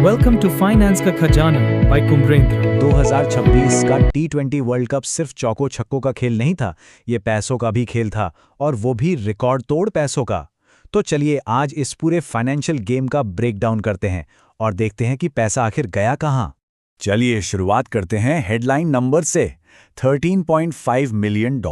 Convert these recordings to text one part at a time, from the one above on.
Welcome to finance का खजाना bye कुमरेंद्र। 2026 का T20 वर्ल्ड कप सिर्फ चौको छक्कों का खेल नहीं था, ये पैसों का भी खेल था, और वो भी रिकॉर्ड तोड़ पैसों का। तो चलिए आज इस पूरे फाइनेंशियल गेम का ब्रेकडाउन करते हैं और देखते हैं कि पैसा आखिर गया कहाँ। चलिए शुरुआत करते हैं हेडलाइन नंबर से, $13.5 मिलियन।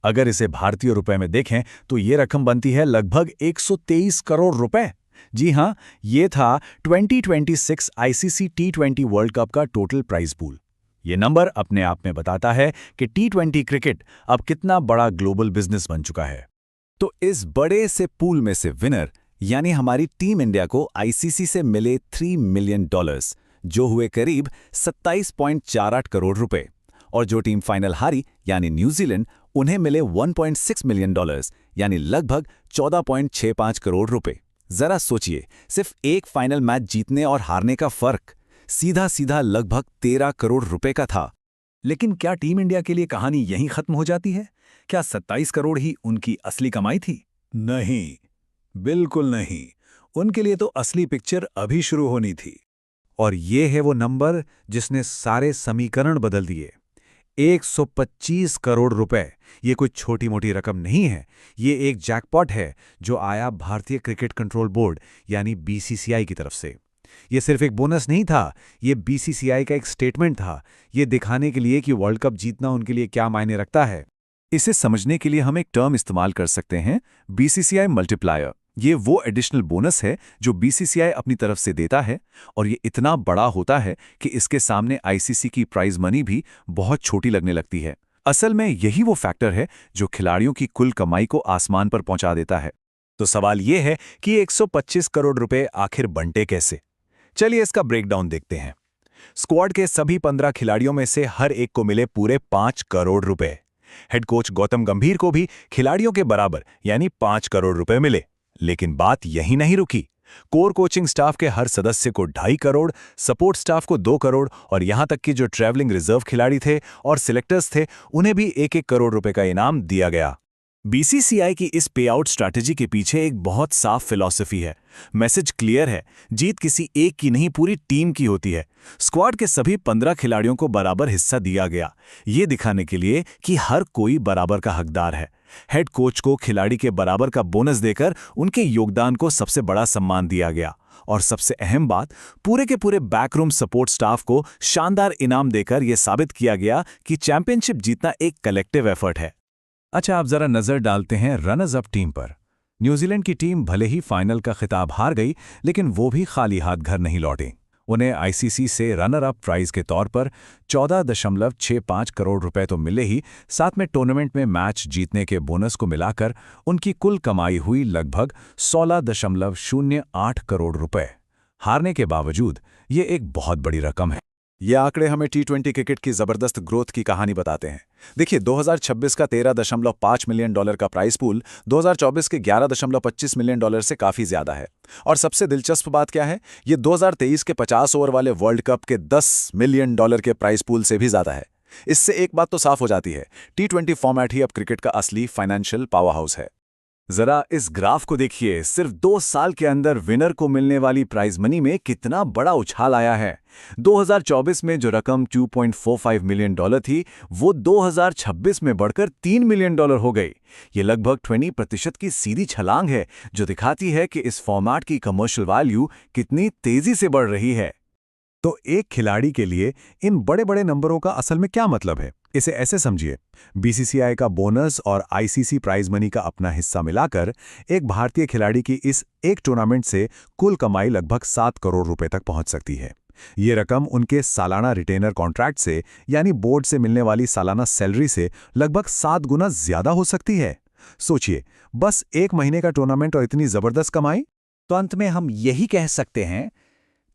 अगर इसे भारतीय रुपए में देखें तो ये रकम बनती है लगभग 123 करोड़ रुपए। जी हाँ, ये था 2026 आईसीसी T20 वर्ल्ड कप का टोटल प्राइज पूल। ये नंबर अपने आप में बताता है कि T20 क्रिकेट अब कितना बड़ा ग्लोबल बिजनेस बन चुका है। तो इस बड़े से पूल में से विनर यानी हमारी टीम इंडिया को आईसीसी से मिले $3 मिलियन, जो हुए करीब 27.48 करोड़ रुपए, और जो टीम फाइनल हारी यानी न्यूजीलैंड, उन्हें मिले $1.6 मिलियन यानी लगभग 14.65 करोड़ रुपए। जरा सोचिए, सिर्फ एक फाइनल मैच जीतने और हारने का फर्क सीधा सीधा लगभग 13 करोड़ रुपए का था। लेकिन क्या टीम इंडिया के लिए कहानी यहीं खत्म हो जाती है? क्या 27 करोड़ ही उनकी असली कमाई थी? नहीं, बिल्कुल नहीं। उनके लिए तो असली पिक्चर अभी शुरू होनी थी। और ये है वो नंबर जिसने सारे समीकरण बदल दिए। 125 करोड़ रुपए, ये कोई छोटी मोटी रकम नहीं है। ये एक जैकपॉट है जो आया भारतीय क्रिकेट कंट्रोल बोर्ड यानी बीसीसीआई की तरफ से। ये सिर्फ एक बोनस नहीं था, ये बीसीसीआई का एक स्टेटमेंट था, ये दिखाने के लिए कि वर्ल्ड कप जीतना उनके लिए क्या मायने रखता है। इसे समझने के लिए हम एक टर्म इस्तेमाल कर सकते हैं, बीसीसीआई मल्टीप्लायर। ये वो एडिशनल बोनस है जो बीसीसीआई अपनी तरफ से देता है, और ये इतना बड़ा होता है कि इसके सामने आईसीसी की प्राइज मनी भी बहुत छोटी लगने लगती है। असल में यही वो फैक्टर है जो खिलाड़ियों की कुल कमाई को आसमान पर पहुंचा देता है। तो सवाल ये है कि 125 करोड़ रुपए आखिर बंटे कैसे? चलिए इसका ब्रेकडाउन देखते हैं। स्क्वाड के सभी 15 खिलाड़ियों में से हर एक को मिले पूरे 5 करोड़ रुपए। हेड कोच गौतम गंभीर को भी खिलाड़ियों के बराबर यानी 5 करोड़ रुपए मिले। लेकिन बात यहीं नहीं रुकी। कोर कोचिंग स्टाफ के हर सदस्य को 2.5 करोड़, सपोर्ट स्टाफ को 2 करोड़, और यहां तक कि जो ट्रैवलिंग रिजर्व खिलाड़ी थे और सिलेक्टर्स थे, उन्हें भी 1-1 करोड़ रुपए का इनाम दिया गया। बीसीसीआई की इस पे आउट स्ट्रैटेजी के पीछे एक बहुत साफ फिलॉसफी है। मैसेज क्लियर है, जीत किसी एक की नहीं, पूरी टीम की होती है। स्क्वाड के सभी 15 खिलाड़ियों को बराबर हिस्सा दिया गया, ये दिखाने के लिए कि हर कोई बराबर का हकदार है। हेड कोच को खिलाड़ी के बराबर का बोनस देकर उनके योगदान को सबसे बड़ा सम्मान दिया गया, और सबसे अहम बात, पूरे के पूरे बैकरूम सपोर्ट स्टाफ को शानदार इनाम देकर यह साबित किया गया कि चैंपियनशिप जीतना एक कलेक्टिव एफर्ट है। अच्छा, आप जरा नजर डालते हैं रनर्स अप टीम पर। न्यूजीलैंड की टीम भले ही फाइनल का खिताब हार गई, लेकिन वो भी खाली हाथ घर नहीं लौटे। उन्हें आईसीसी से रनर अप प्राइज के तौर पर 14.65 करोड़ रुपए तो मिले ही, साथ में टूर्नामेंट में मैच जीतने के बोनस को मिलाकर उनकी कुल कमाई हुई लगभग 16.08 करोड़ रुपए। हारने के बावजूद ये एक बहुत बड़ी रकम है। ये आंकड़े हमें T20 क्रिकेट की जबरदस्त ग्रोथ की कहानी बताते हैं। देखिए, 2026 का $13.5 मिलियन का प्राइस पूल 2024 के $11.25 मिलियन से काफी ज्यादा है। और सबसे दिलचस्प बात क्या है, ये 2023 के 50 ओवर वाले वर्ल्ड कप के $10 मिलियन के प्राइस पूल से भी ज्यादा है। इससे एक बात तो साफ हो जाती है, T20 फॉर्मेट ही अब क्रिकेट का असली फाइनेंशियल पावर हाउस है। जरा इस ग्राफ को देखिए, सिर्फ 2 साल के अंदर विनर को मिलने वाली प्राइज मनी में कितना बड़ा उछाल आया है। 2024 में जो रकम $2.45 मिलियन थी, वो 2026 में बढ़कर $3 मिलियन हो गई। ये लगभग 20% की सीधी छलांग है, जो दिखाती है कि इस फॉर्मेट की कमर्शियल वैल्यू कितनी तेजी से बढ़ रही है। तो एक खिलाड़ी के लिए इन बड़े बड़े नंबरों का असल में क्या मतलब है? इसे ऐसे समझिए, बीसीसीआई का बोनस और आईसीसी प्राइज मनी का अपना हिस्सा मिलाकर एक भारतीय खिलाड़ी की इस एक टूर्नामेंट से कुल कमाई लगभग 7 करोड़ रुपए तक पहुंच सकती है। ये रकम उनके सालाना रिटेनर कॉन्ट्रैक्ट से यानी बोर्ड से मिलने वाली सालाना सैलरी से लगभग 7 गुना ज्यादा हो सकती है। सोचिए, बस 1 महीने का टूर्नामेंट और इतनी जबरदस्त कमाई। तो अंत में हम यही कह सकते हैं,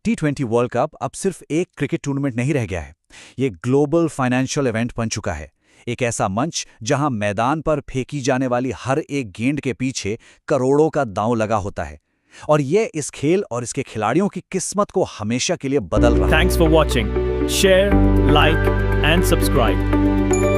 T20 वर्ल्ड कप अब सिर्फ एक क्रिकेट टूर्नामेंट नहीं रह गया है, ये ग्लोबल फाइनेंशियल इवेंट बन चुका है। एक ऐसा मंच जहां मैदान पर फेंकी जाने वाली हर एक गेंद के पीछे करोड़ों का दांव लगा होता है, और ये इस खेल और इसके खिलाड़ियों की किस्मत को हमेशा के लिए बदल रहा है। Thanks for watching, share, like and subscribe.